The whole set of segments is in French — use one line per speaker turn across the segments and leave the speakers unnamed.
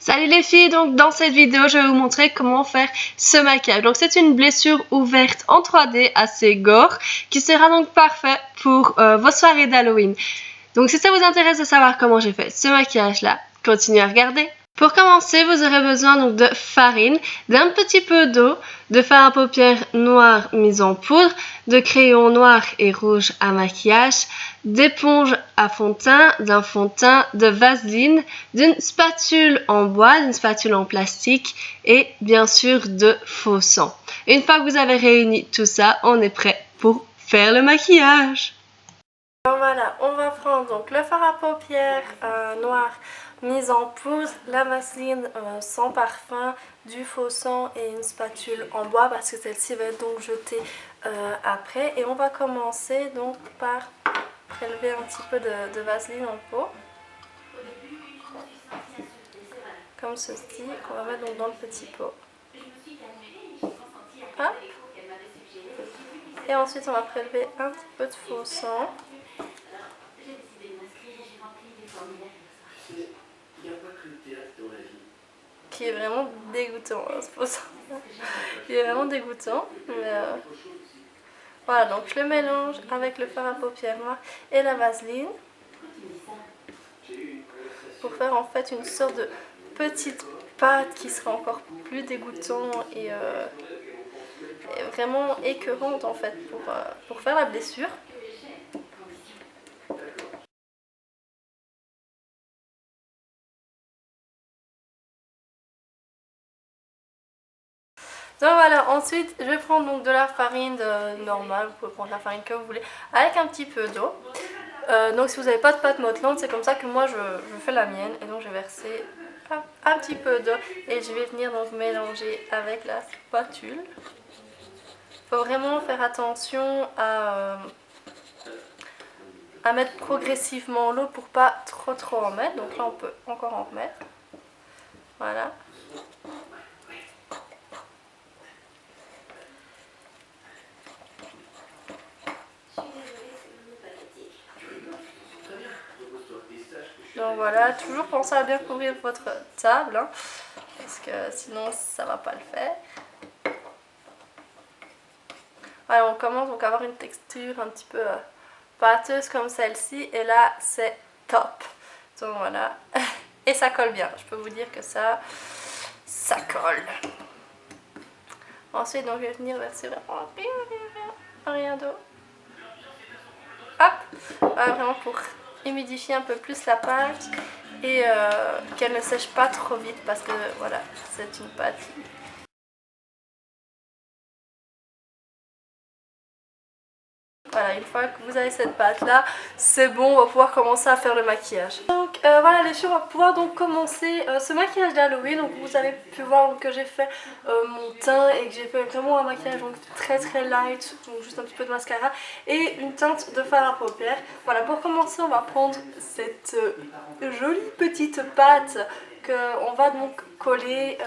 Salut les filles, donc dans cette vidéo je vais vous montrer comment faire ce maquillage. Donc c'est une blessure ouverte en 3D assez gore qui sera donc parfait pour vos soirées d'Halloween. Donc si ça vous intéresse de savoir comment j'ai fait ce maquillage là, continuez à regarder. Pour commencer, vous aurez besoin donc de farine, d'un petit peu d'eau, de fard à paupières noir mis en poudre, de crayon noir et rouge à maquillage, d'éponge à fond de teint, d'un fond de teint, de vaseline, d'une spatule en bois, d'une spatule en plastique et bien sûr de faux sang. Une fois que vous avez réuni tout ça, on est prêt pour faire le maquillage.
Alors voilà, on va prendre donc le fard à paupières noir mis en poudre, la vaseline sans parfum, du faux sang et une spatule en bois parce que celle-ci va être donc jetée après. Et on va commencer donc par prélever un petit peu de vaseline en pot, comme ceci, qu'on va mettre donc dans le petit pot. Hop. Et ensuite on va prélever un petit peu de faux sang. Qui est vraiment dégoûtant, hein, c'est pour ça. Il est vraiment dégoûtant. Mais voilà, donc je le mélange avec le fard à paupières noir et la vaseline pour faire en fait une sorte de petite pâte qui sera encore plus dégoûtant et vraiment écœurante en fait pour faire la blessure. Donc voilà, ensuite je vais prendre donc de la farine normale, vous pouvez prendre la farine que vous voulez, avec un petit peu d'eau. Donc si vous n'avez pas de pâte modelante, c'est comme ça que moi je fais la mienne. Et donc je vais verser un petit peu d'eau et je vais venir donc mélanger avec la spatule. Il faut vraiment faire attention à mettre progressivement l'eau pour pas trop en mettre. Donc là on peut encore en remettre. Voilà. Donc voilà, toujours pensez à bien couvrir votre table, hein, parce que sinon ça va pas le faire. Voilà, on commence donc à avoir une texture un petit peu pâteuse comme celle-ci, et là c'est top. Donc voilà, et ça colle bien, je peux vous dire que ça colle. Ensuite donc je vais venir verser vraiment rien d'eau. Hop, voilà, vraiment pour humidifier un peu plus la pâte et qu'elle ne sèche pas trop vite parce que voilà, c'est une pâte. Voilà, une fois que vous avez cette pâte là, c'est bon, on va pouvoir commencer à faire le maquillage. Donc voilà les filles, on va pouvoir donc commencer ce maquillage d'Halloween. Donc vous avez pu voir donc, que j'ai fait mon teint et que j'ai fait vraiment un maquillage donc, très light, donc juste un petit peu de mascara et une teinte de fard à paupières. Voilà, pour commencer on va prendre cette jolie petite pâte qu'on va donc coller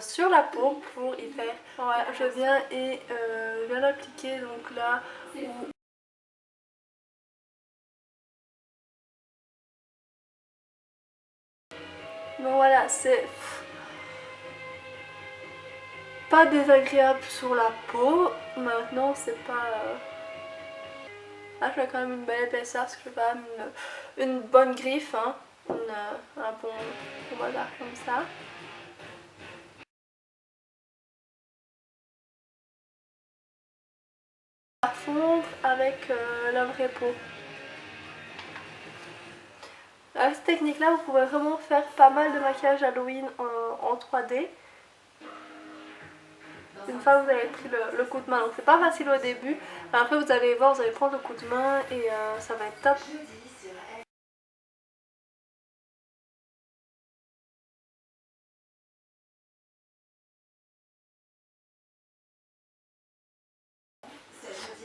sur la peau pour y faire. Voilà, je viens et je viens l'appliquer donc là où... Donc voilà, c'est pas désagréable sur la peau. Maintenant, c'est pas... Là, je fais quand même une belle épaisseur parce que je fais quand même une bonne griffe. Hein. Un bon bazar comme ça. À fondre avec la vraie peau. Avec cette technique là, vous pouvez vraiment faire pas mal de maquillage Halloween en 3D. Une fois que vous avez pris le coup de main, donc c'est pas facile au début, mais après vous allez voir, vous allez prendre le coup de main et ça va être top.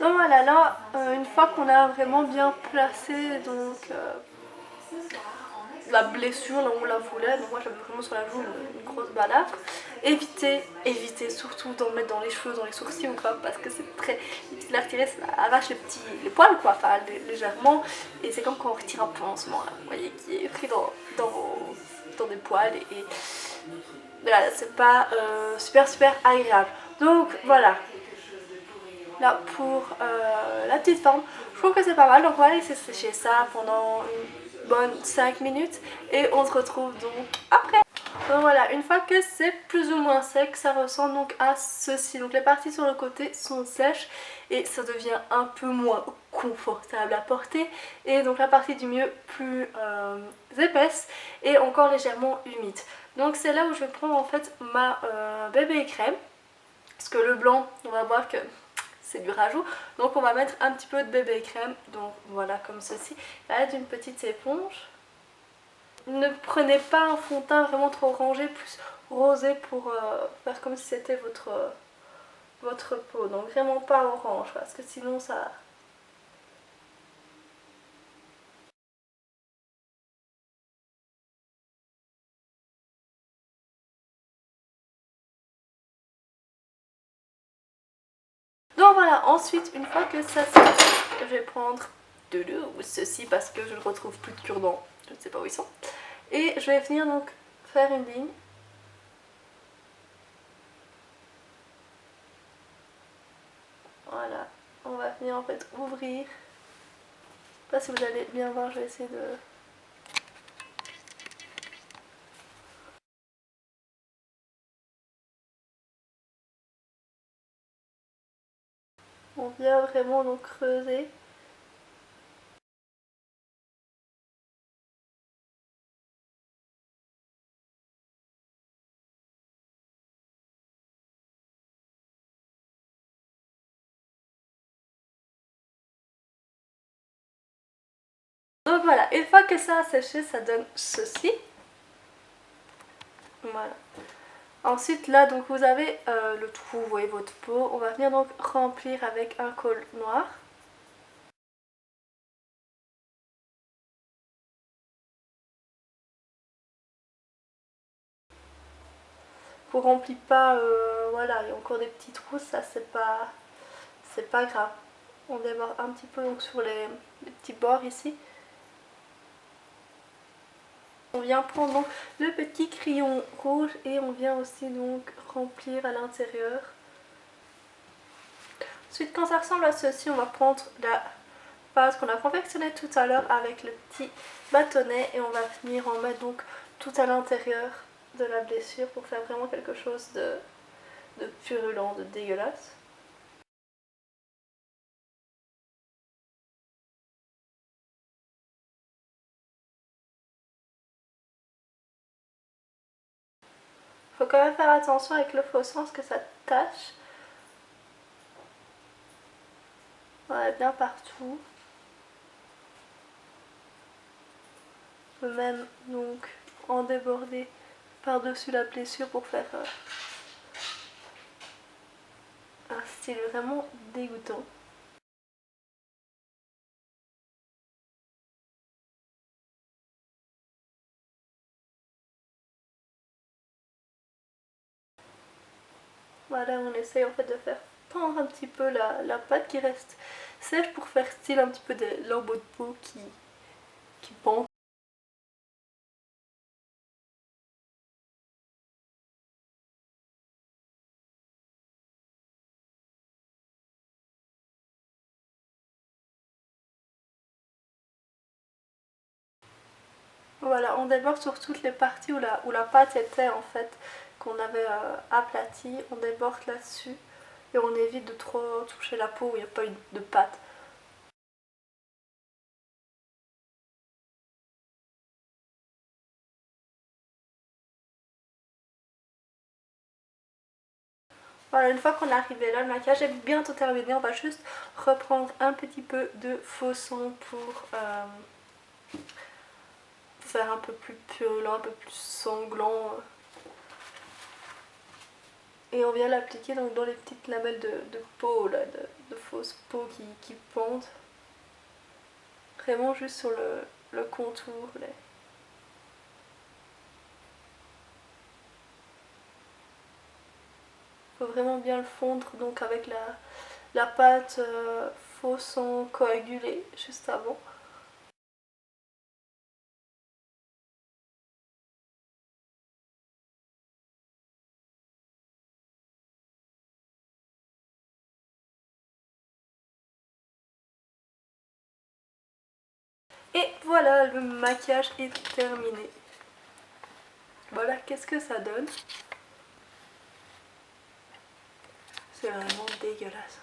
Donc voilà, là, une fois qu'on a vraiment bien placé donc la blessure là où on la voulait. Donc moi j'avais vraiment sur la joue une grosse balafre. Évitez surtout d'en mettre dans les cheveux, dans les sourcils ou quoi, parce que c'est très difficile à retirer, ça arrache les poils quoi, enfin légèrement, et c'est comme quand on retire un pansement là, vous voyez, qui est pris dans des poils et voilà, c'est pas super agréable. Donc voilà, là pour la petite forme, je trouve que c'est pas mal. Donc on va laisser sécher ça pendant une bonne 5 minutes et on se retrouve donc après. Donc voilà, une fois que c'est plus ou moins sec, ça ressemble donc à ceci. Donc les parties sur le côté sont sèches et ça devient un peu moins confortable à porter. Et donc la partie du milieu plus épaisse et encore légèrement humide. Donc c'est là où je vais prendre en fait ma bébé crème. Parce que le blanc, on va voir que c'est du rajout. Donc on va mettre un petit peu de bébé crème. Donc voilà, comme ceci. Là, d'une petite éponge. Ne prenez pas un fond de teint vraiment trop orangé, plus rosé pour faire comme si c'était votre peau. Donc vraiment pas orange parce que sinon ça... Donc voilà, ensuite une fois que ça sèche, je vais prendre de l'eau ou ceci parce que je ne retrouve plus de cure-dents. Je ne sais pas où ils sont. Et je vais venir donc faire une ligne. Voilà, on va venir en fait ouvrir. Je sais pas si vous allez bien voir, je vais essayer de... On vient vraiment donc creuser. Donc voilà, une fois que ça a séché, ça donne ceci. Voilà. Ensuite là donc vous avez le trou, vous voyez votre peau. On va venir donc remplir avec un col noir. Vous remplit pas, voilà, il y a encore des petits trous, ça c'est pas grave. On déborde un petit peu donc sur les petits bords ici. On vient prendre donc le petit crayon rouge et on vient aussi donc remplir à l'intérieur. Ensuite quand ça ressemble à ceci, on va prendre la pâte qu'on a confectionnée tout à l'heure avec le petit bâtonnet et on va venir en mettre donc tout à l'intérieur de la blessure pour faire vraiment quelque chose de purulent, de dégueulasse. Faut quand même faire attention avec le faux sang parce que ça tache. Voilà, bien partout. On peut même donc en déborder par-dessus la blessure pour faire un style vraiment dégoûtant. Voilà, on essaye en fait de faire tendre un petit peu la pâte qui reste sèche pour faire style un petit peu des lambeaux de peau qui pendent. Voilà, on déborde sur toutes les parties où la pâte était en fait, qu'on avait aplatie, on déborde là-dessus et on évite de trop toucher la peau où il n'y a pas eu de pâte. Voilà, une fois qu'on est arrivé là, le maquillage est bientôt terminé, on va juste reprendre un petit peu de faux sang pour faire un peu plus purulent, un peu plus sanglant. Et on vient l'appliquer donc dans les petites lamelles de peau, là, de fausses peaux qui pendent. Vraiment juste sur le contour. Là. faut vraiment bien le fondre donc avec la pâte faux sang coagulé juste avant. Et voilà, le maquillage est terminé. Voilà, qu'est-ce que ça donne. C'est vraiment dégueulasse.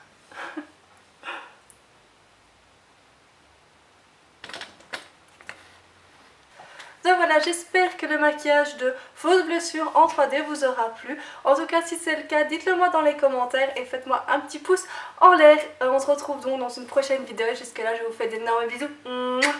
Donc voilà, j'espère que le maquillage de fausses blessures en 3D vous aura plu. En tout cas, si c'est le cas, dites-le moi dans les commentaires et faites-moi un petit pouce en l'air. On se retrouve donc dans une prochaine vidéo. Jusque là, je vous fais d'énormes bisous. Mouah.